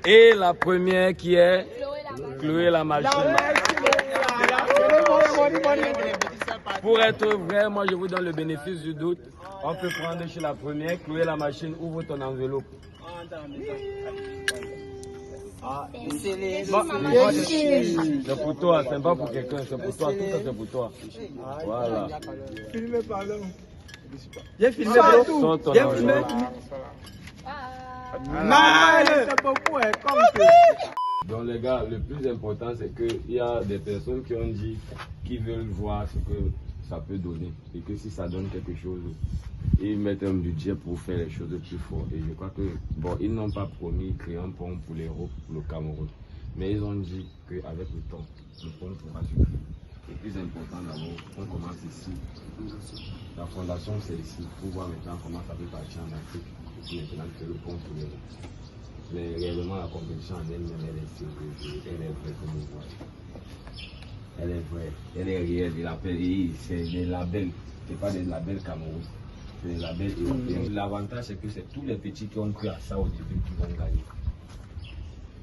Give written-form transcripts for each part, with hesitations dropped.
Et la première qui est Chloé la machine. Pour être vrai, moi je vous donne le bénéfice du doute. On peut prendre chez la première, Chloé la machine, ouvre ton enveloppe. C'est pour toi, c'est pas pour quelqu'un, c'est pour toi, tout ça c'est pour toi. Voilà. Filmez pardon. J'ai filmé bro. J'ai filmé. Donc les gars, le plus important c'est qu'il y a des personnes qui ont dit qu'ils veulent voir ce que ça peut donner et que si ça donne quelque chose, ils mettent un budget pour faire les choses plus fort. Et je crois que, bon, ils n'ont pas promis créer un pont pour l'Europe, pour le Cameroun, mais ils ont dit qu'avec le temps, le pont pourra suffire. Le plus important d'abord, on commence ici. La fondation c'est ici, pour voir maintenant comment ça peut partir en Afrique, et puis maintenant que le pont pour l'Europe. Mais réellement la compétition en elle-même, elle est sérieuse, elle est vraie comme vous voyez. Elle est vraie, elle est réelle, c'est des labels, c'est pas des labels Cameroun, c'est des labels européens. L'avantage c'est que c'est tous les petits qui ont cru à ça au début qui vont gagner.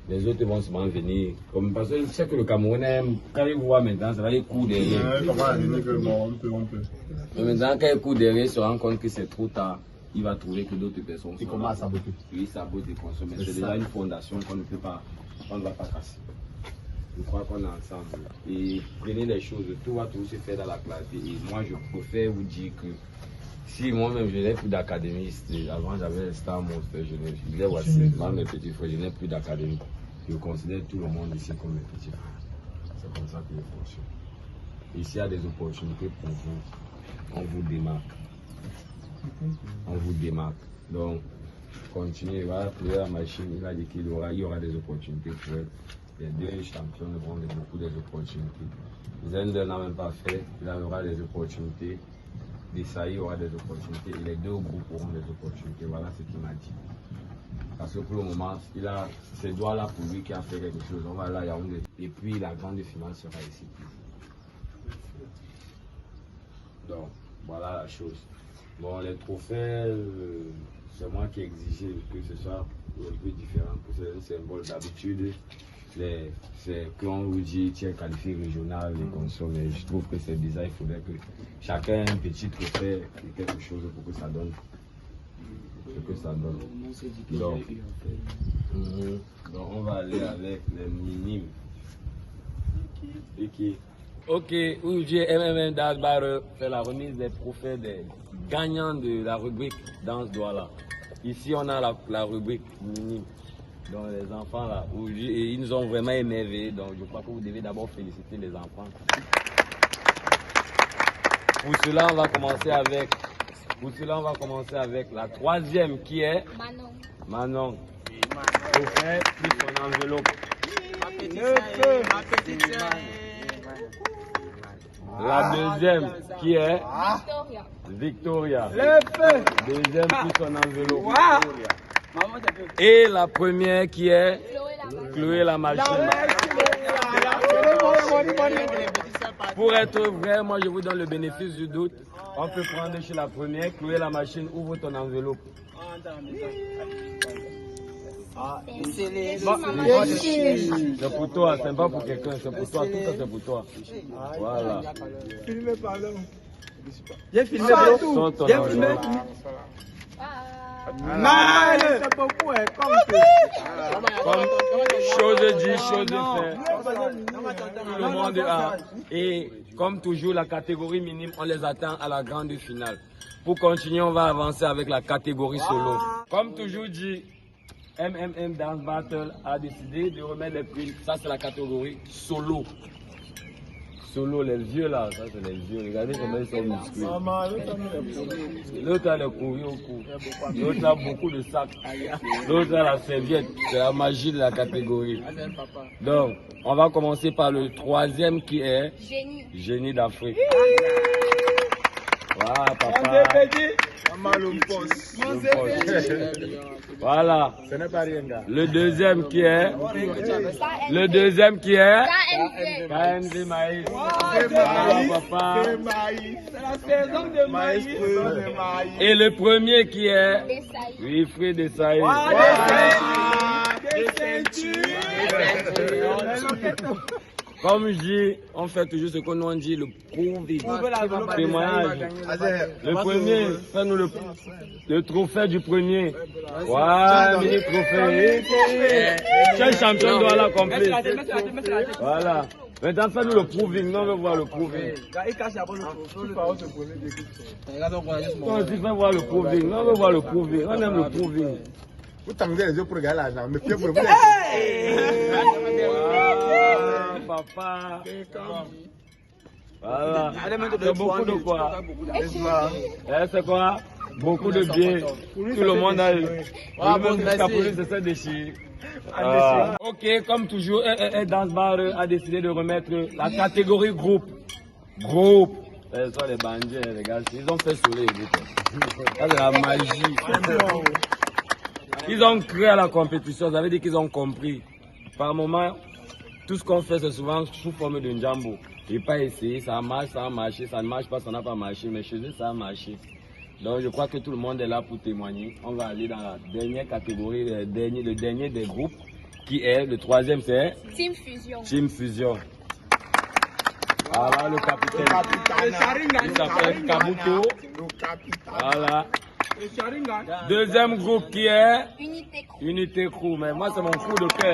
Les autres vont souvent venir, comme parce que je sais que le Camerounais, quand il voit maintenant, ça va il court derrière. Mais maintenant quand il court derrière, il se rend compte que c'est trop tard. Il va trouver que d'autres personnes sont commence à saboter. Oui, sabote et consomme. C'est déjà une fondation qu'on ne peut pas, on ne va pas casser. Je crois qu'on est ensemble. Et prenez les choses, tout va tout se faire dans la clarté. Et moi, je préfère vous dire que si moi-même je n'ai plus d'académiste, avant j'avais un Star Monster, je disais voici, moi mes petits frères, je n'ai plus d'académie. Je considère tout le monde ici comme mes petits frères. C'est comme ça que je fonctionne. Ici, il y a des opportunités pour vous. On vous démarque. On vous démarque. Donc, continuez, voilà, pour la machine, il a dit qu'il y aura des opportunités pour elle. Les deux champions auront beaucoup d'opportunités. Zender n'a même pas fait, il aura des opportunités. Desailly aura des opportunités et les deux groupes auront des opportunités. Voilà ce qu'il m'a dit. Parce que pour le moment, il a ces doigts-là pour lui qui a fait quelque chose. On va là, Yaoundé. Et puis la grande finale sera ici. Donc, voilà la chose. Bon, les trophées, c'est moi qui exigeais que ce soit un peu différent, que c'est un symbole d'habitude. C'est quand on vous dit tu es qualifié régional et consomme, et je trouve que c'est bizarre, il faudrait que chacun ait un petit trophée ou quelque chose pour que ça donne. Donc on va aller avec les minimes. Ok, aujourd'hui MMM Dasbar fait la remise des trophées des gagnants de la rubrique dans ce doigt-là. Ici on a la rubrique minime. Donc les enfants là, ils nous ont vraiment émerveillés, donc je crois que vous devez d'abord féliciter les enfants. Pour cela on va commencer avec la troisième qui est Manon. Trophée plus son enveloppe. La deuxième qui est Victoria. Deuxième plus son enveloppe. Et la première qui est Chloé la machine. Pour être vrai, moi je vous donne le bénéfice du doute. On peut prendre chez la première, Chloé la machine, ouvre ton enveloppe. C'est pour toi, c'est pas pour quelqu'un, c'est pour toi, tout ça c'est pour toi. Voilà. Filmez pardon. J'ai filmé bro. J'ai filmé. Chose dit, chose fait. Tout le monde a. Et comme toujours, la catégorie minime, on les attend à la grande finale. Pour continuer, on va avancer avec la catégorie solo. Comme toujours dit, MMM Dance Battle a décidé de remettre les prix. Ça, c'est la catégorie solo. Solo, les vieux là, ça c'est les vieux. Regardez comment ils sont musclés. L'autre a le courrier au cou. L'autre a beaucoup de sacs. L'autre a la serviette. C'est la magie de la catégorie. Donc, on va commencer par le troisième qui est Génie d'Afrique. Voilà, papa. Voilà. Ce n'est pas rien, gars. Le deuxième qui est KND Maïs. Voilà, papa. C'est la saison de maïs. Et le premier qui est Wilfried Desailly. Comme je dis, on fait toujours ce qu'on nous dit, le prouver. Témoignage. Le premier, fais-nous le trophée du premier. Voilà, mini trophée. Quel champion doit l'accomplir? Voilà. Maintenant, fais-nous le proving. Non, on veut voir le proving. Non, tu fais voir le proving. Non, on veut voir le proving. On aime le proving. Vous t'amusez les yeux pour regarder l'argent, mais pied pour vous. Papa. Voilà. C'est beaucoup de quoi? C'est quoi? Beaucoup de bien. Tout le monde a eu. C'est ça déchiré. Ok, comme toujours, Dance Bar a décidé de remettre la catégorie groupe. Groupe. Ce sont les bandits, les gars. Ils ont fait soleil. Ça, c'est la magie. Ils ont créé la compétition, ça veut dire qu'ils ont compris. Par moment, tout ce qu'on fait, c'est souvent sous forme d'un jambo. Et pas essayer, ça marche, ça a marché, ça ne marche pas, ça n'a pas marché, mais chez eux, ça a marché. Donc je crois que tout le monde est là pour témoigner. On va aller dans la dernière catégorie, le dernier des groupes, qui est, le troisième, c'est Team Fusion. Team Fusion. Voilà le capitaine. Il s'appelle Kabuto. Voilà. Deuxième groupe qui est Unité Crew. Mais moi, c'est mon crew de cœur.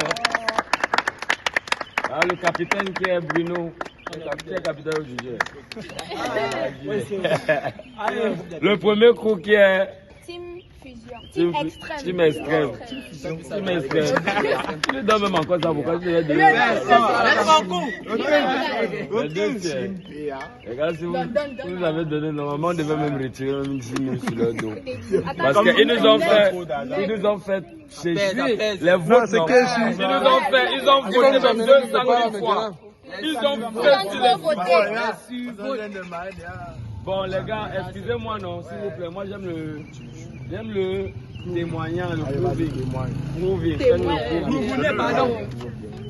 Ah, le capitaine qui est Bruno. Qui est capitaine au juge. Le premier crew qui est Team Fusion. Team Extrême. Team Extrême. Tu lui donnes même encore ça. Pourquoi tu lui donnes? Le deuxième. Regarde, si vous avez donné, normalement, on devait même retirer une signe sur leur dos. Parce qu'ils nous ont fait sécher les votes. Ils ont voté même 200 fois. Ils ont fait sur les votes. Bon, les gars, excusez-moi, non, s'il vous plaît. Moi, j'aime le témoignage, le proving.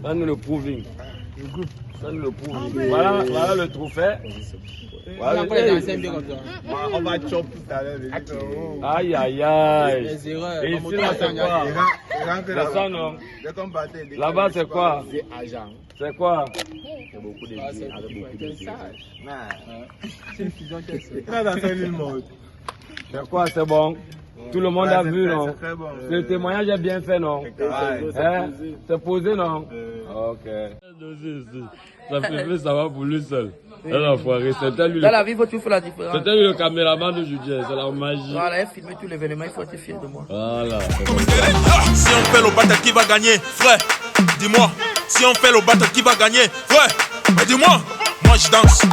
Fais-nous le proving. Voilà le trophée. Voilà, On va chop tout à l'heure. Aïe, aïe, aïe. Et ici, là, c'est quoi? C'est ça, non? Là-bas, c'est quoi? C'est quoi? C'est beaucoup de avec beaucoup de C'est quoi? C'est bon? Tout le monde a vu, non? Le témoignage est bien fait, non? C'est posé, non? Ok. Ça va pour lui seul. Dans la vie, il faut tout faire la différence. C'était lui le caméraman de Judée, c'est la magie. Voilà, il a filmé tout l'événement, il faut être fier de moi. Voilà. Si on fait le battle, qui va gagner? Frère, dis-moi. Si on fait le battle, qui va gagner? Frère, mais dis-moi. Moi je danse.